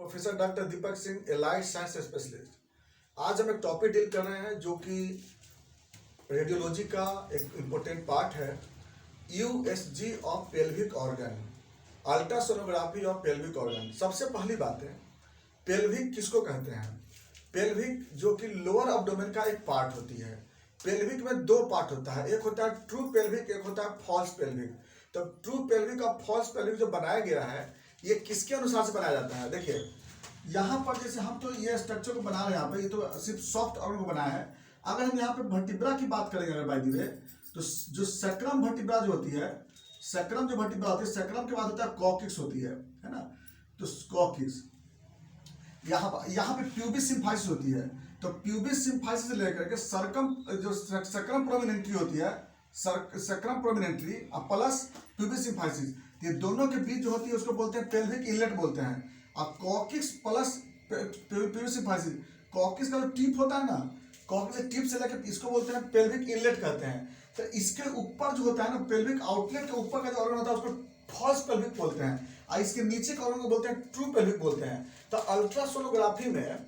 Professor doctor Deepak Singh, allied science specialist. आज हम एक टॉपिक डील कर रहे हैं जो कि रेडियोलॉजी का एक इम्पोर्टेंट पार्ट है, USG of pelvic organ, ultrasonography of pelvic organ. सबसे पहली बात है, पेल्विक किसको कहते हैं? पेल्विक जो कि लोअर एब्डोमेन का एक पार्ट होती है। पेल्विक में दो पार्ट होता है, एक होता है ट्रू पेल्विक, एक होता है फॉल्स पेल्विक। तो ट्रू पेल्विक और फॉल्स पेल्विक जो बनाया गया है, ये किसके अनुसार से बनाया जाता है? देखिए यहाँ पर जैसे हम तो ये स्ट्रक्चर को बना रहे हैं, यहाँ पे ये तो सिर्फ सॉफ्ट ऑर्गन को बनाया है। अगर हम यहाँ पे वर्टिब्रा की बात करेंगे अगर बाय द वे, तो जो सैक्रम वर्टिब्रा जो होती है, सैक्रम जो वर्टिब्रा होती है, सैक्रम के बाद होता है कॉक्सिक्स होती है ना। तो कॉक्सिक्स यहाँ पे प्यूबिस सिम्फाइसिस होती है। तो प्यूबिस सिम्फाइसिस से लेकर के सरकम जो सैक्रम प्रोमिनेंटरी होती है, सैक्रम प्रोमिनेंटरी प्लस प्यूबिस सिम्फाइसिस, ये दोनों के बीच जो होती है उसको बोलते हैं पेल्विक इनलेट बोलते हैं। और coccyx plus pubis symphysis, coccyx का जो टिप होता है ना, कॉक्सिक्स टिप से लेकर इसको बोलते हैं पेल्विक इनलेट कहते हैं। तो इसके ऊपर जो होता है ना, पेल्विक आउटलेट के ऊपर का जो ऑर्गन होता है उसको फॉल्स पेल्विक बोलते हैं, और इसके नीचे के ऑर्गन को बोलते हैं ट्रू पेल्विक बोलते हैं। तो अल्ट्रासोनोग्राफी में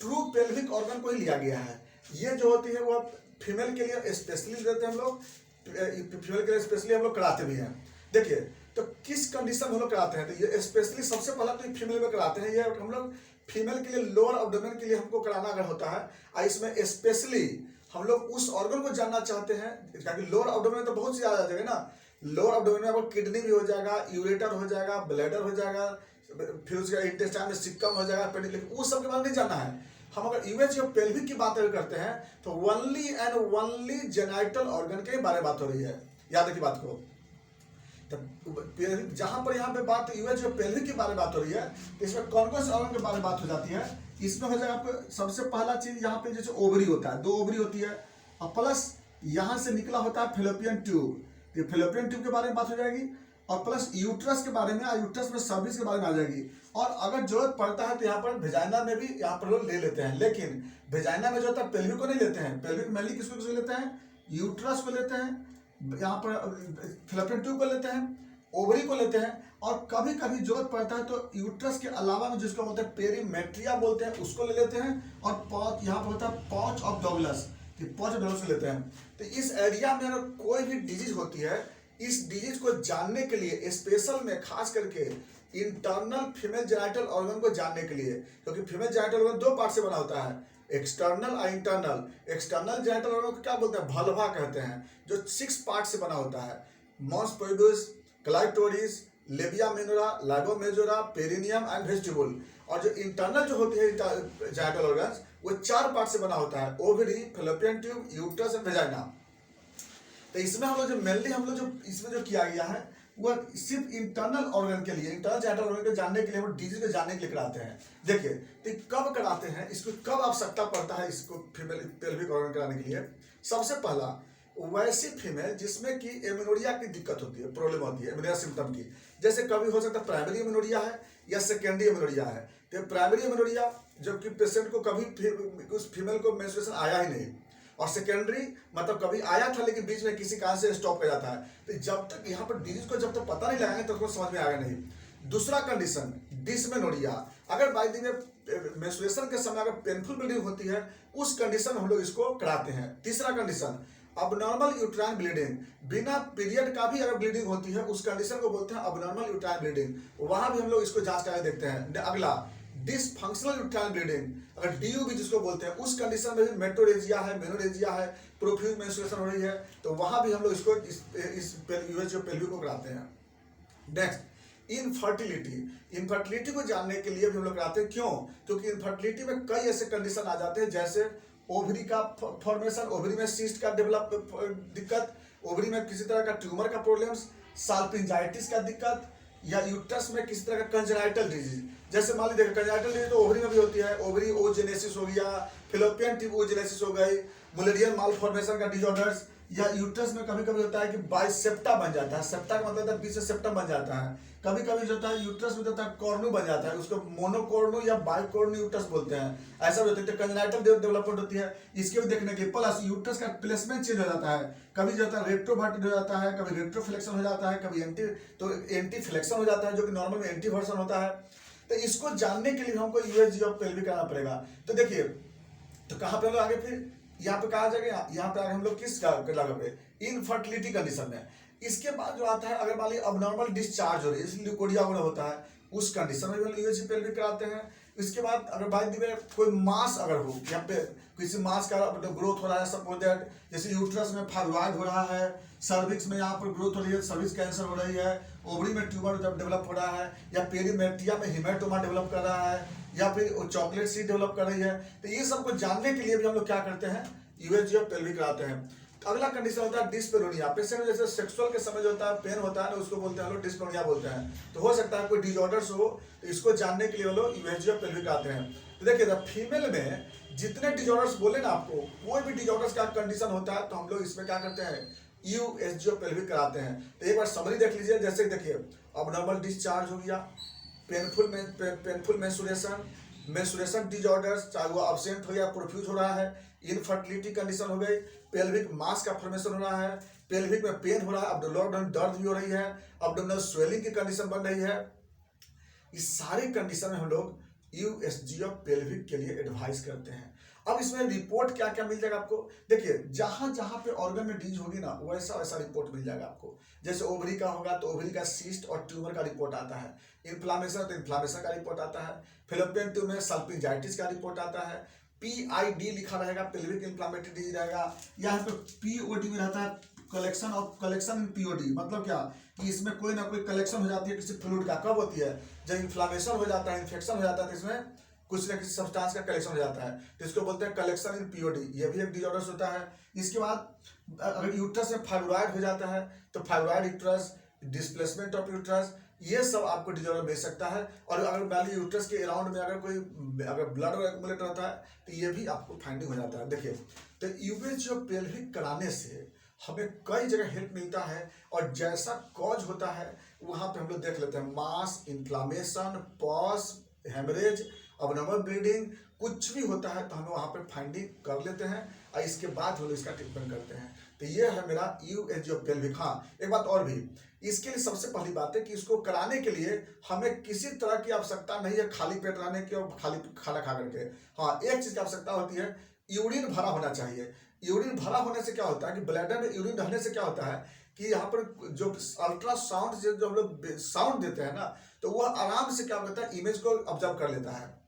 ट्रू पेल्विक ऑर्गन को ही लिया गया है। ये जो होती है वो फीमेल के लिए स्पेशली देते हैं हम लोग, फीमेल के लिए स्पेशली हम लोग कराते भी हैं। देखिए तो किस कंडीशन में हम लोग कराते हैं, तो ये स्पेशली सबसे पहला तो फीमेल में कराते हैं। ये हम लोग फीमेल के लिए लोअर एब्डोमेन के लिए हमको कराना अगर होता है, और इसमें स्पेशली हम लोग उस ऑर्गन को जानना चाहते हैं, क्योंकि लोअर एब्डोमेन में तो बहुत सी ज्यादा जगह ना, लोअर एब्डोमेन में आपको किडनी भी हो जाएगा, यूरेटर हो जाएगा, ब्लैडर हो जाएगा, फिर उसका इंटेस्टाइन में सिक्कम हो जाएगा, लेकिन उस सब के बारे में नहीं जानना है। हम अगर यूएच या पेल्विक की बात अगर करते हैं तो only and only genital organ के बारे में बात हो रही है। याद रखिए बात को। जहां पर यहाँ पे बात यूएच या पेल्विक के बारे में बात हो रही है, तो इसमें कौन कौन से ऑर्गन के बारे में बात हो जाती है? इसमें हो जाएगा आपको सबसे पहला चीज, यहाँ पे जैसे ओवरी होता है, दो ओवरी होती है, और प्लस यहाँ से निकला होता है फेलोपियन ट्यूब, ये फेलोपियन ट्यूब के बारे में बात हो जाएगी, और प्लस यूट्रस के बारे में, यूट्रस में सर्विस के बारे में आ जाएगी। और अगर जरूरत पड़ता है तो यहाँ पर वेजाइना में भी यहाँ पर लोग ले लेते हैं, लेकिन वेजाइना में जो होता है पेल्विक को नहीं लेते हैं। पेल्विक मेनली किसको लेते हैं? यूट्रस को लेते हैं, यहाँ पर फेलोपियन ट्यूब को लेते हैं, ओवरी को लेते हैं, और कभी कभी जरूरत पड़ता है तो यूट्रस के अलावा में जिसको बोलते हैं पेरीमेट्रिया बोलते हैं, उसको ले लेते हैं। और पॉच यहाँ पर होता है पॉच ऑफ डॉगलस, पॉच ऑफ डॉगलस लेते हैं। तो इस एरिया में अगर कोई भी डिजीज होती है, इस डिजीज को जानने के लिए स्पेशल में खास करके इंटरनल फीमेल जेनाइटल ऑर्गन को जानने के लिए, क्योंकि फीमेल जेनाइटल ऑर्गन दो पार्ट से बना होता है, एक्सटर्नल और इंटरनल। एक्सटर्नल जेनाइटल ऑर्गन को क्या बोलते हैं? भल्वा कहते हैं, जो 6 पार्ट से बना होता है, mons pubis, clitoris, labia minora, labia majora, perineum and vestibule. और जो इंटरनल जो होती है जेनाइटल ऑर्गन्स, वो 4 पार्ट से बना होता है, ovary, fallopian tube, uterus and vagina. तो इसमें हम लोग जो मेनली हम लोग जो इसमें जो किया गया है वो सिर्फ इंटरनल ऑर्गन के लिए, इंटरनल जेनाइटल ऑर्गन को जानने के लिए, वो डिजीज को जानने के लिए कराते हैं। देखिए तो कब कराते हैं, इसको कब आवश्यकता पड़ता है इसको फीमेल पेल्विक ऑर्गन कराने के लिए? सबसे पहला वैसी फीमेल जिसमें कि एमेनोरिया की दिक्कत होती है, प्रॉब्लम होती है एमेनोरिया सिम्टम की। जैसे कभी हो सकता है प्राइमरी एमेनोरिया है या सेकेंडरी एमेनोरिया है। तो प्राइमरी एमेनोरिया जबकि पेशेंट को कभी उस फीमेल को मेंस्ट्रुएशन आया ही नहीं, और सेकेंडरी मतलब कभी आया था लेकिन बीच में किसी कारण से स्टॉप कर जाता है। तो जब तक यहाँ पर डिजीज को जब तक पता नहीं लगाएंगे तब तक समझ में आएगा नहीं। दूसरा कंडीशन डिसमेनोरिया, अगर बाय द वे मेंस्ट्रुएशन के समय अगर पेनफुल ब्लीडिंग होती है, उस कंडीशन में हम लोग इसको कराते हैं। तीसरा कंडीशन अबनॉर्मल यूट्राइन ब्लीडिंग, बिना पीरियड का भी अगर ब्लीडिंग होती है, उस कंडीशन को बोलते हैं अबनॉर्मल यूट्राइन ब्लीडिंग, वहां भी हम लोग इसको जांच करके देखते हैं। अगला डिसफंक्शनल यूट्राइन ब्लीडिंग, अगर डीयू भी जिसको बोलते हैं, उस कंडीशन में भी मेट्रोरेजिया है, मेनोरेजिया है, प्रोफ्यूज मेंस्ट्रुएशन हो रही है, तो वहां भी हम लोग इसको इस पेल्विक को कराते हैं। नेक्स्ट इनफर्टिलिटी, इनफर्टिलिटी को जानने के लिए भी हम लोग कराते हैं। क्यों? क्योंकि इनफर्टिलिटी में कई ऐसे कंडीशन आ जाते हैं, जैसे ओवरी का फॉर्मेशन, ओवरी में सिस्ट का डेवलप दिक्कत, ओवरी में किसी तरह का ट्यूमर का प्रॉब्लम्स, साल्पिंजाइटिस का दिक्कत, या यूट्रस में किसी तरह का कंजेनाइटल डिजीज। जैसे मान लीजिए कंजेनाइटल डिजीज तो ओवरी में भी होती है, ओवरी ओजेनेसिस हो गया, फिलोपियन ट्यूब ओजेनेसिस हो गई, मुलेरियन मालफॉर्मेशन का डिसऑर्डर्स, या यूट्रस में कभी कभी होता है कि बाइसेप्टा बन जाता है। सेप्टा का मतलब बीच से सेप्टम बन जाता है। कभी कभी जो होता है यूट्रस में होता है कॉर्नू बन जाता है, उसको मोनोकॉर्नू या बाइकॉर्नू यूट्रस बोलते हैं। ऐसा भी होता है, तो कंजेनाइटल डेवलपमेंट होती है, इसके भी देखने के। प्लस यूट्रस का प्लेसमेंट चेंज हो जाता है, कभी जो होता है रेट्रोवर्टेड हो जाता है, कभी रेट्रोफ्लेक्शन हो जाता है, कभी एंटी फ्लेक्शन हो जाता है, जो कि नॉर्मल में एंटी वर्सन होता है। तो इसको जानने के लिए हमको यूएसजी ऑफ पेल्विक करना पड़ेगा। तो देखिए, तो कहाँ पे हम लोग आगे, फिर यहाँ पे कहा जाएगा, यहाँ पे आगे हम लोग किस जगह पे, इनफर्टिलिटी कंडीशन में। इसके बाद जो आता है, अगर मान ली अबनॉर्मल डिस्चार्ज हो रही है, इसलिए ल्यूकोरिया वगैरह होता है, उस कंडीशन में भी हम यूएसजी पेल्विक कराते हैं। इसके बाद अगर बाई दी वे कोई मास अगर हो, यहाँ पे किसी मास का मतलब ग्रोथ हो रहा है, सपोज दैट जैसे यूट्रस में फाइब्रॉइड हो रहा है, सर्विक्स में यहाँ पर ग्रोथ हो रही है, सर्विक्स कैंसर हो रही है, ओवरी में ट्यूमर जब डेवलप हो रहा है, या पेरीमेट्रिया में हिमेटोमा डेवलप कर रहा है, या फिर चॉकलेट सी डेवलप कर रही है, तो ये सब को जानने के लिए भी हम लोग क्या करते हैं, यूएसजी ऑफ पेल्विक कराते हैं। अगला कंडीशन होता है डिस्पेरोनिया। पेशेंट जैसे सेक्सुअल के समय जो होता है पेन होता है ना, उसको बोलते हैं लोग डिस्पेरोनिया बोलते हैं। तो हो सकता है कोई डिसऑर्डर्स हो, तो इसको जानने के लिए लोग यूएसजी ऑफ पेल्विक आते हैं। तो देखिए, फीमेल में जितने डिसऑर्डर्स बोले ना आपको, कोई भी डिसऑर्डर्स का कंडीशन होता है तो हम लोग इसमें क्या करते हैं, यूएसजी ऑफ पेल्विक कराते हैं। तो एक बार समरी देख लीजिए। जैसे देखिए, अबनॉर्मल डिस्चार्ज हो गया, पेनफुल मेंस्ट्रुएशन डिसऑर्डर्स, चाहे वो अब्सेंट हो या प्रोफ्यूज हो रहा है, इनफर्टिलिटी कंडीशन हो गई, पेल्विक मास का फॉर्मेशन हो रहा है, पेल्विक में पेन हो रहा है, अब्डोमिनल दर्द भी हो रही है, अब्डोमिनल स्वेलिंग की कंडीशन बन रही है, इस सारी कंडीशन में हम लोग यूएसजी ऑफ पेल्विक के लिए एडवाइस करते हैं। अब इसमें रिपोर्ट क्या क्या मिल जाएगा आपको, देखिए जहां जहां पे ऑर्गन में डिजीज होगी ना, वैसा वैसा रिपोर्ट मिल जाएगा आपको। जैसे ओवरी का होगा तो ओवरी का सिस्ट और ट्यूमर का रिपोर्ट आता है, इन्फ्लामेशन तो इन्फ्लामेशन का रिपोर्ट आता है, फेलोपियन ट्यूब में सल्पिंजाइटिस का रिपोर्ट आता है, पीआईडी लिखा रहेगा, पेल्विक इन्फ्लामेटरी डिजीज रहेगा, यहाँ पे पीओडी में रहता है, कलेक्शन इन पीओडी, मतलब क्या कि इसमें कोई ना कोई कलेक्शन हो जाती है किसी फ्लूइड का। कब होती है, जब इन्फ्लामेशन हो जाता है, इन्फेक्शन हो जाता है, तो इसमें कुछ ना किसी सब्सटेंस का कलेक्शन हो जाता है, तो इसको बोलते हैं कलेक्शन इन पीओडी। ये भी एक डिसऑर्डर्स होता है। इसके बाद अगर यूट्रस में फाइब्रॉइड हो जाता है तो fibroid uterus, displacement of uterus, ये सब आपको डिसऑर्डर मिल सकता है। और अगर मान लीजिए यूट्रस के अराउंड में अगर ब्लड एक्युमुलेट रहता है तो ये भी आपको फाइंडिंग हो जाता है। देखिए, तो यूएसजी ऑफ पेल्विक कराने से हमें कई जगह हेल्प मिलता है, और जैसा कॉज होता है वहां पे हम लोग देख लेते हैं, mass, inflammation, pus, haemorrhage, abnormal bleeding, कुछ भी होता है तो हम वहाँ पे फाइंडिंग कर लेते हैं, और इसके बाद हम लोग इसका ट्रीटमेंट करते हैं। तो ये है मेरा यूएसजी ऑफ पेल्विक। हाँ, एक बात और भी, इसके लिए सबसे पहली बात है कि इसको कराने के लिए हमें किसी तरह की आवश्यकता नहीं है खाली पेट रहने की और खाली खाना खा करके। हाँ, एक चीज की आवश्यकता होती है, यूरिन भरा होना चाहिए। यूरिन भरा होने से क्या होता है कि ब्लैडर में यूरिन रहने से क्या होता है कि यहाँ पर जो अल्ट्रासाउंड जो हम लोग साउंड देते हैं ना, तो वह आराम से क्या होता है, इमेज को ऑब्जर्व कर लेता है।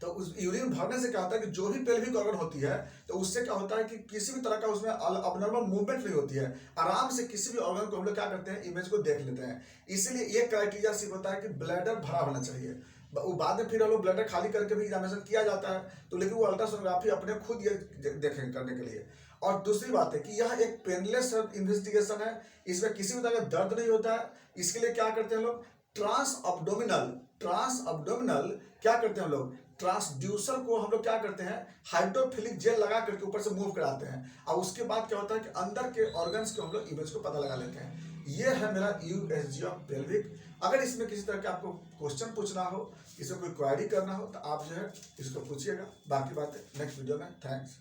तो उस यूरिन भरने से क्या होता है कि जो भी पेल्विक ऑर्गन होती है, तो उससे क्या होता है कि किसी भी तरह का उसमें अबनॉर्मल मूवमेंट नहीं होती है, आराम से किसी भी ऑर्गन को हम लोग क्या करते हैं, इमेज को देख लेते हैं। इसीलिए ये क्राइटेरिया सिर्फ होता है कि ब्लैडर भरा होना चाहिए। वो बाद में फिर हम लोग ब्लैडर खाली करके भी एग्जामिनेशन किया जाता है, तो लेकिन वो अल्ट्रासोनोग्राफी अपने खुद ये देखें करने के लिए। और दूसरी बात है कि यह एक पेनलेस इन्वेस्टिगेशन है, इसमें किसी भी तरह का दर्द नहीं होता है। इसके लिए क्या करते हैं लोग, ट्रांस अब्डोमिनल क्या करते हैं हम लोग, ट्रांसड्यूसर को हम लोग क्या करते हैं, हाइड्रोफिलिक जेल लगा करके ऊपर से मूव कराते हैं, और उसके बाद क्या होता है कि अंदर के ऑर्गन्स के हम लोग इमेज को पता लगा लेते हैं। ये है मेरा यूएसजी ऑफ पेल्विक। अगर इसमें किसी तरह का आपको क्वेश्चन पूछना हो, इसमें कोई क्वेरी करना हो, तो आप जो है इसको पूछिएगा। बाकी बातें नेक्स्ट वीडियो में। थैंक्स।